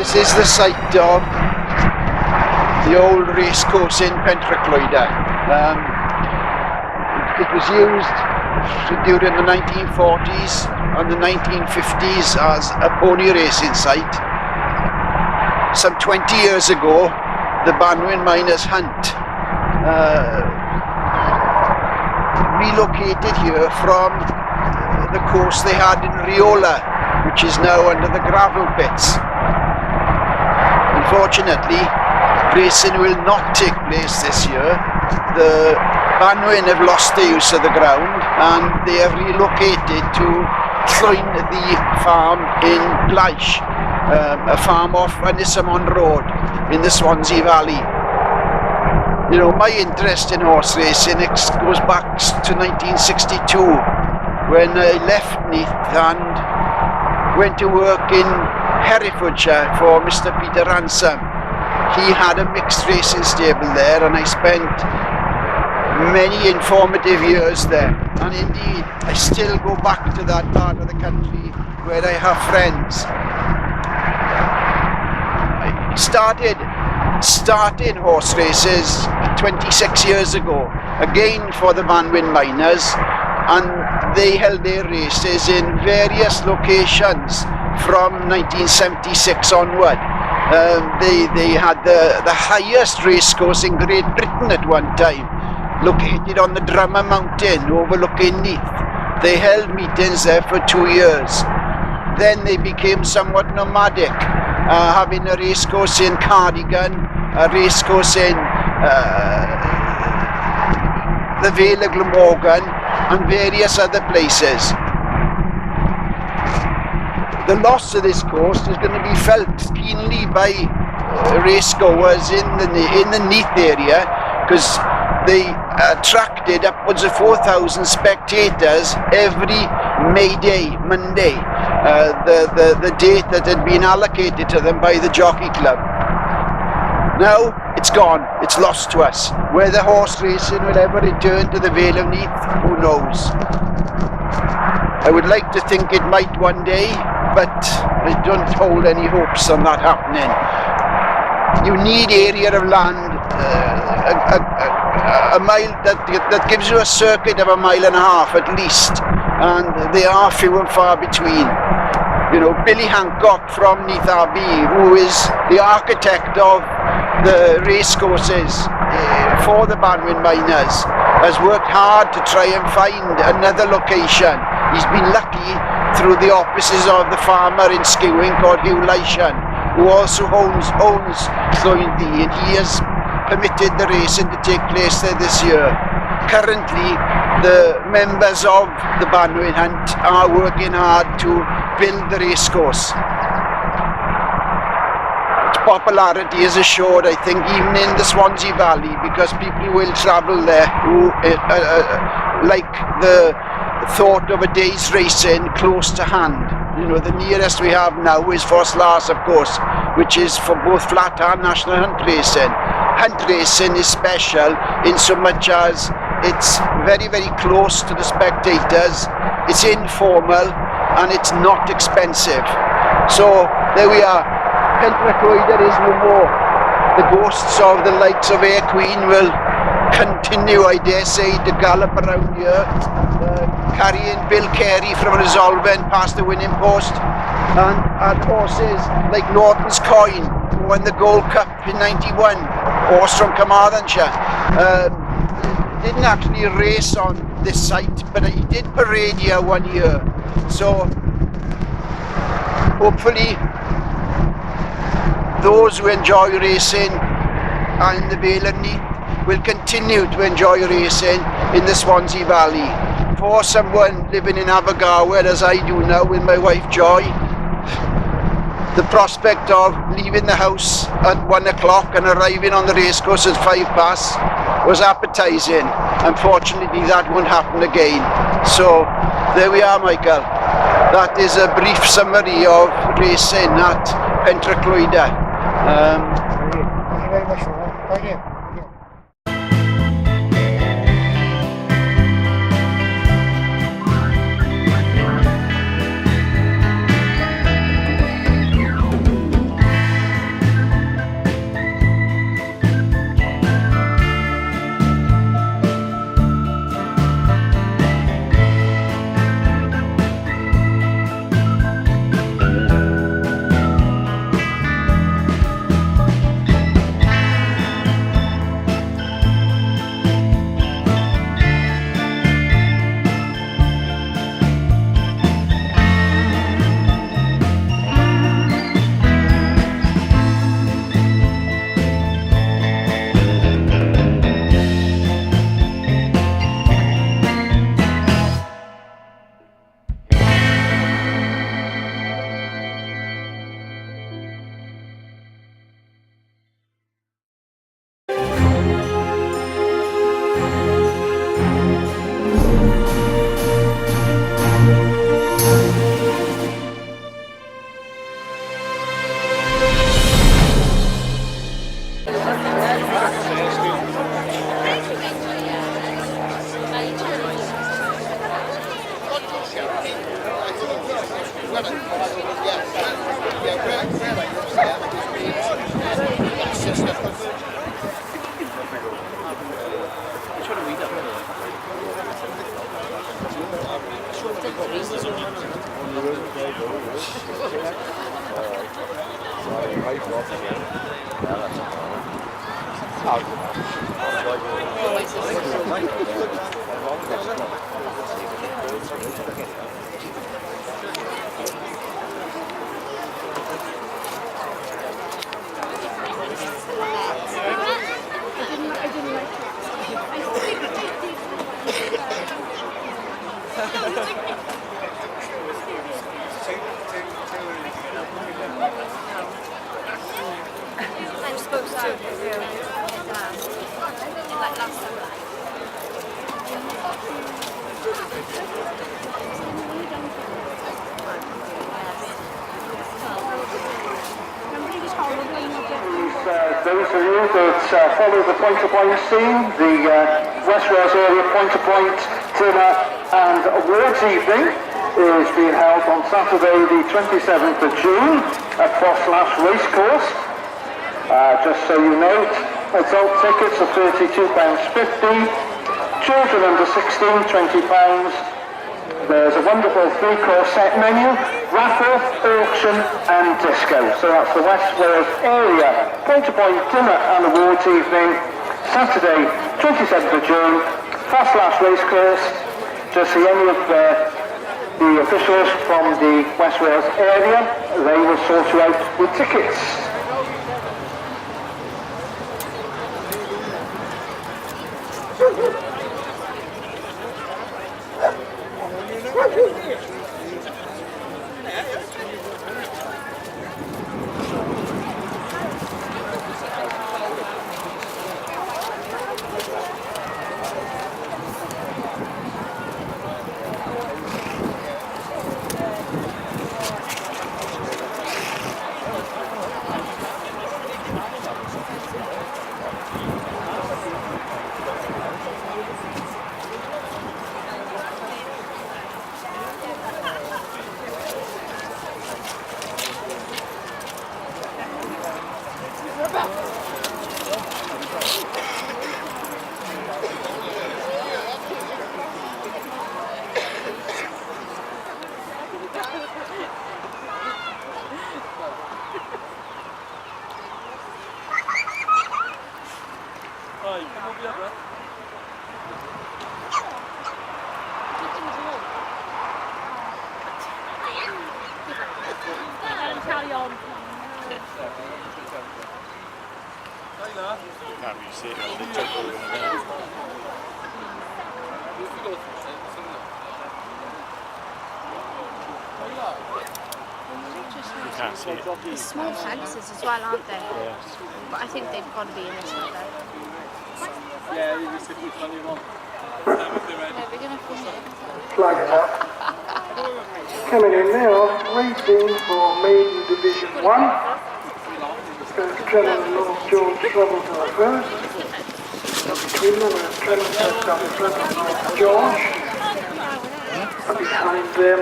This is the site of the old racecourse in Pentracloida. It was used during the 1940s and the 1950s as a pony racing site. Some 20 years ago, the Banwen Miners Hunt relocated here from the course they had in Riola, which is now under the gravel pits. Unfortunately, racing will not take place this year. The Banwen have lost the use of the ground and they have relocated to Llwyn Ddu farm in Glais, a farm off Ynysymon Road in the Swansea Valley. You know, my interest in horse racing goes back to 1962 when I left Neath and went to work in Herefordshire for Mr. Peter Ransom. He had a mixed racing stable there and I spent many informative years there, and indeed I still go back to that part of the country where I have friends. I started horse races 26 years ago, again for the Banwen Miners, and they held their races in various locations from 1976 onward. They had the highest racecourse in Great Britain at one time, located on the Drummer Mountain overlooking Neath. They held meetings there for 2 years. Then they became somewhat nomadic, having a racecourse in Cardigan, a racecourse in the Vale of Glamorgan and various other places. The loss of this course is going to be felt keenly by racegoers in the Neath area, because they attracted upwards of 4,000 spectators every May Day, Monday, the date that had been allocated to them by the Jockey Club. Now it's gone, it's lost to us. Whether horse racing will ever return to the Vale of Neath, who knows? I would like to think it might one day, but I don't hold any hopes on that happening. You need area of land, a mile that gives you a circuit of 1.5 miles at least, and they are few and far between. You know, Billy Hancock from Neath Abbey, who is the architect of the racecourses for the Banwen Miners, has worked hard to try and find another location. He's been lucky through the offices of the farmer in Skewing called Llwyn, who also owns Llwyn Ddu, and he has permitted the racing to take place there this year. Currently, the members of the Banwen Hunt are working hard to build the racecourse. Its popularity is assured, I think, even in the Swansea Valley, because people will travel there who like the thought of a day's racing close to hand. You know, the nearest we have now is Lars, of course, which is for both flat and national hunt racing. Hunt racing is special in so much as it's very, very close to the spectators, it's informal and it's not expensive. So there we are, Pentracloida is no more. The ghosts of the likes of Air Queen will continue, I dare say, to gallop around here, carrying Bill Carey from Resolven past the winning post, and horses like Norton's Coin, who won the Gold Cup in '91, horse from Carmarthenshire. Didn't actually race on this site, but he did parade here one year. So hopefully those who enjoy racing in the Vale of Neath will continue to enjoy racing in the Swansea Valley. For someone living in Abergawe, as I do now with my wife Joy, the prospect of leaving the house at 1 o'clock and arriving on the racecourse at 5 past was appetising. Unfortunately, that won't happen again. So there we are, Michael. That is a brief summary of racing at Pentracloida. Thank you very much for that. Thank you. Those of you that follow the point-to-point scene, the West Wales area point-to-point dinner and awards evening is being held on Saturday the 27th of June at Foss Racecourse. Just so you know, adult tickets are £32.50, children under 16 £20. There's a wonderful three-course set menu, raffle, auction and disco. So that's the West Wales area point-to-point dinner and awards evening, Saturday 27th of June, Foss Racecourse. To see any of the officials from the West Wales area, they will sort you out with tickets. Can't really see it on the top. You can't see it. There's small fences as well, aren't there? Yeah. But I think they've got to be in this one though. Yeah, you just which one you want. No, we're going to film it. Flags up. Coming in now, racing for maiden division 1. Trevor and North George travel to the first. Between them are Trevor and North George. Behind them,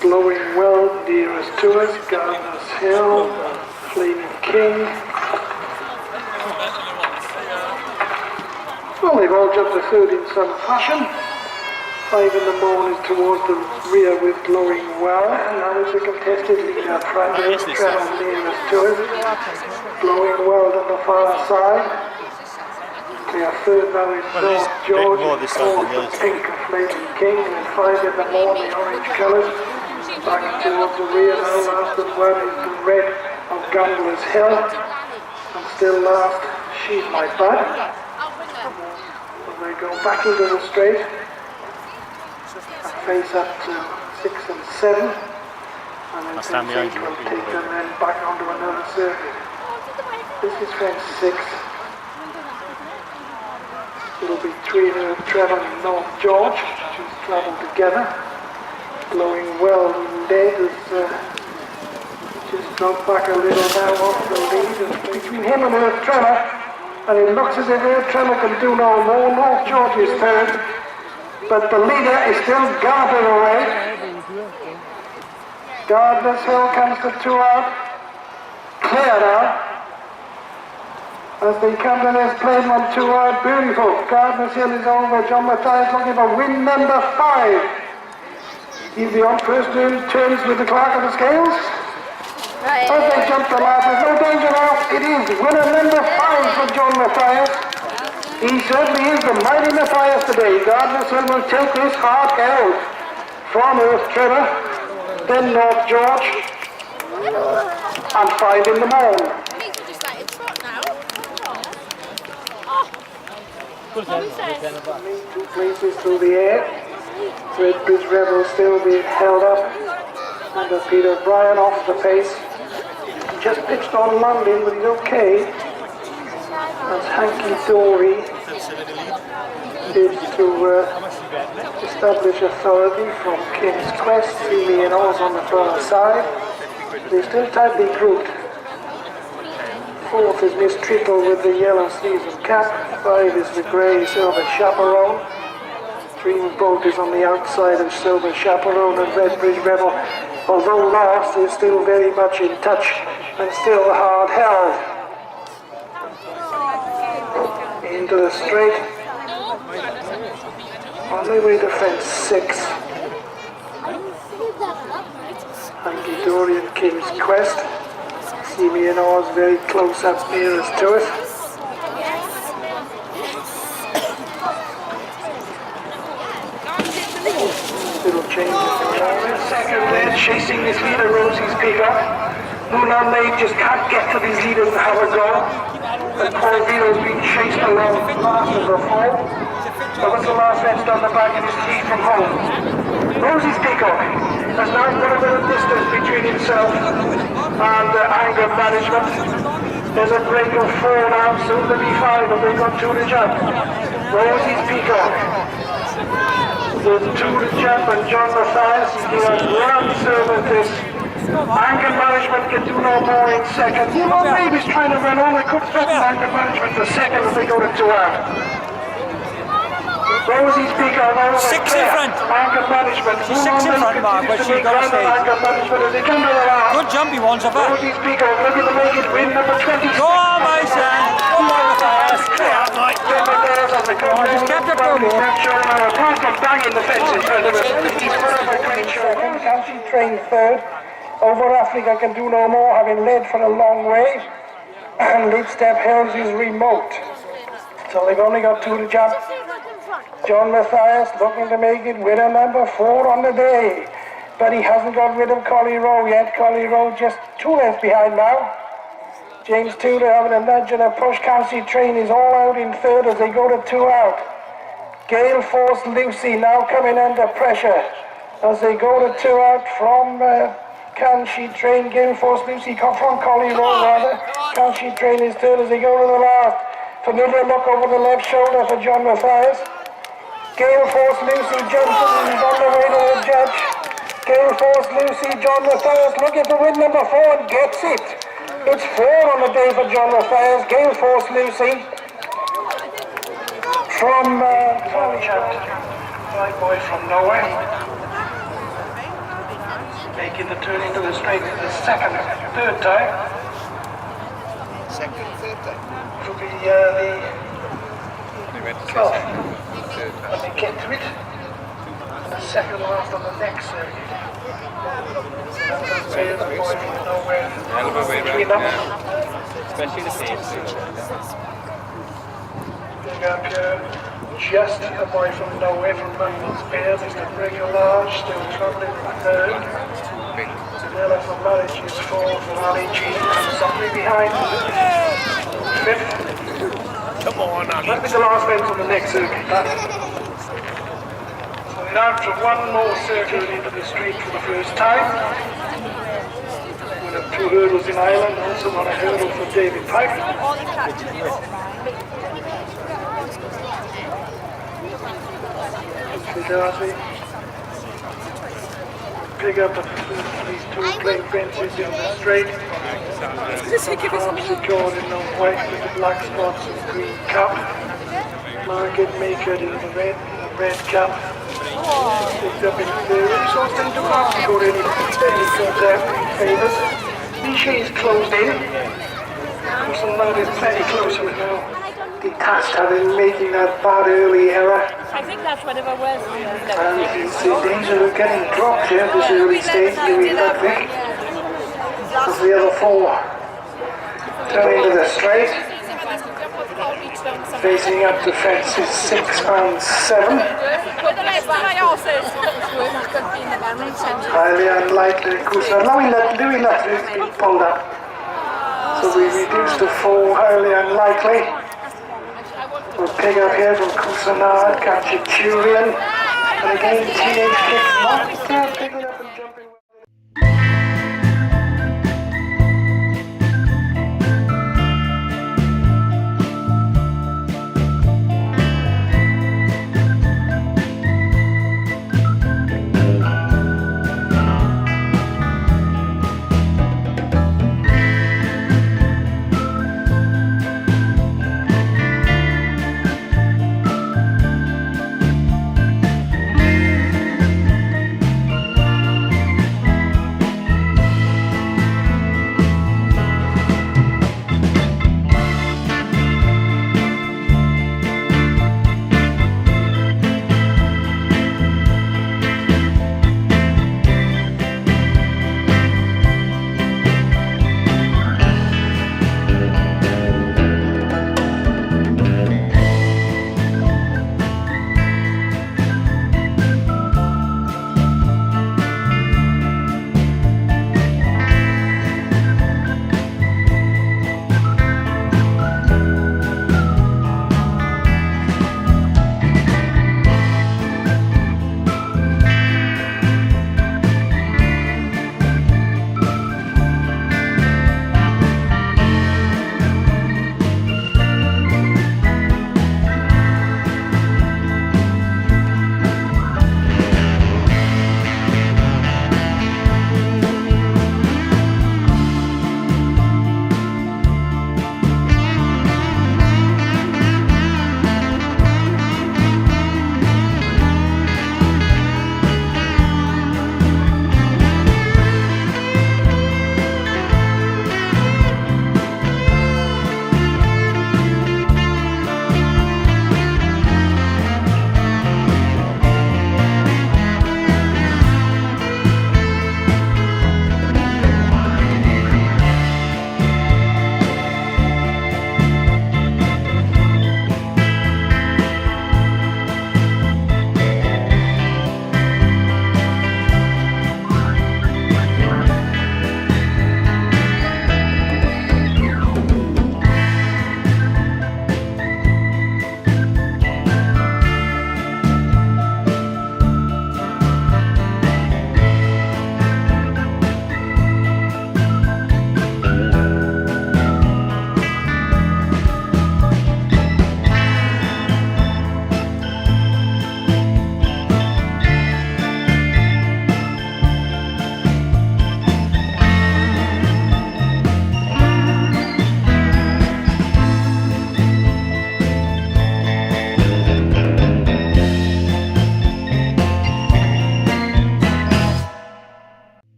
Glowing Well, nearest to us, Gardener's Hill, Flaming King. Well, they've all jumped a third in some fashion. 5 in the morning towards the rear with Glowing Well, and now it's a contested lead up front. Trevor nearest to us, Glowing Well on the far side. We are third now in North George, the pink and Flaming King, and 5 in the morning, orange colours. Back towards the rear now, last and one is the red of Gambler's Hill, and still last, She's My Bud. And they go back into the straight. Face up to 6 and 7, and then will take them then back onto another circuit. This is fence 6. It'll be between Trevor and North George, who's travelled together. Glowing Well led has just dropped back a little now off the lead. And between him and Trevor, and it looks as if Trevor can do no more. North George is third. But the leader is still galloping away. Gardner's Hill comes to 2 out. Clear now. As they come to this plane 1 2 out. Beautiful. Gardner's Hill is over. John Matthias looking for win number 5. He's the on first turns with the clerk of the scales. Right. As they jump the line, there's no danger now. It is winner number 5 for John Matthias. He certainly is the mighty Matthias today. Gardner's Hill will take this hard held from Earth Trevor, then North George, and 5 in the morn. Means we're just like in trot now. Meet 2 places through the air. Red Bridge Rebel still being held up under Peter Bryan off the pace. Just pitched on landing, but he's okay. As Hanky Dory bids to establish authority from King's Quest. Seeley and Oz on the far side. They're still tightly grouped. 4th is Miss Trickle with the yellow sleeves and cap. 5 is the grey Silver Chaperone. Dreamboat is on the outside of Silver Chaperone, and Red Bridge Rebel, although last, is still very much in touch and still hard held. Into the straight. On their way to fence 6. Hanky Dory and King's Quest. Seeley and Oz very close up nearest to it. Little change in the second there, chasing this leader, Rosie's Peacock. Moulin Maid just can't get to these leaders to have a go. And Paul Vito's been chased along last of the 4. But what's the last fence on the back of his teeth from home? Rosie's Peacock has now got a bit of distance between himself and anger management. There's a break of 4 now, soon to be 5, but they've got 2 to jump. Rosie's Peacock. There's 2 to jump, and John Matthias is the grand servant. This anger management can do no more in second. You know, maybe he's trying to run on. I could threaten anger management for second if they go to 2 out. Rosie's Peacock over 6 in front. Anger management. 6 in front, Mark, but she got to stay. Anger management as they come to the last. Good jumpy ones of her. Rosie's Peacock looking to make it win number 26. Go on, my son. Come on, Matthias. Just kept it going. Apart from banging the fence in front of us, he's run up a great show. County trained 3rd. Over Africa can do no more, having led for a long way. And Leap Step Hills is remote. So they've only got 2 to jump. John Matthias looking to make it winner number 4 on the day. But he hasn't got rid of Collie Rowe yet. Collie Rowe just 2 lengths behind now. James Tudor having a nudge and a push. County Train is all out in 3rd as they go to 2 out. Gale Force Lucy now coming under pressure as they go to 2 out from County Train. Gale Force Lucy from Collie Rowe rather. County Train is 3rd as they go to the last. Familiar look over the left shoulder for John Matthias. Gale Force Lucy jumps and is on the way to the judge. Gale Force Lucy, John Matthias looking for win number 4 and gets it. It's 4 on the day for John Matthias. Gale Force Lucy from Fine boy from nowhere. Making the turn into the straight for the 3rd time. It'll be the 12th. When they get to it, and the second last on the next circuit. There's a boy from nowhere between them. Especially the pace. Big up here, just a boy from nowhere from London's Bear, Mr. Regular, still travelling in 3rd. Zanella from Marriage is 4th, and Ali G comes softly behind. 5th. Come on, Ali. That'll be the last fence on the next circuit. So we're down to 1 more circuit into the street for the first time. We'll have 2 hurdles in Ireland, also on a hurdle for David Pipe. Fidelity. Pick up these 2 plain benches in the straight. Arms secured in the white with the black spots and green cap. Market maker in the red cap. Picked up in the resource centre park, scored any good favours. Nishi's closed in. Kusanad is plenty closer now. Detached, having making that bad early error. I think that's whatever was. And he's in danger of getting dropped here at this early stage, Louis Ludwig. As the other four turn into the straight. Facing up to fences 6 and 7. Highly unlikely, of course. Now Louis Ludwig's been pulled up. So we reduced to 4, highly unlikely. We'll pick up here from Kusanad, captured Turian. And again, Teenage Kick not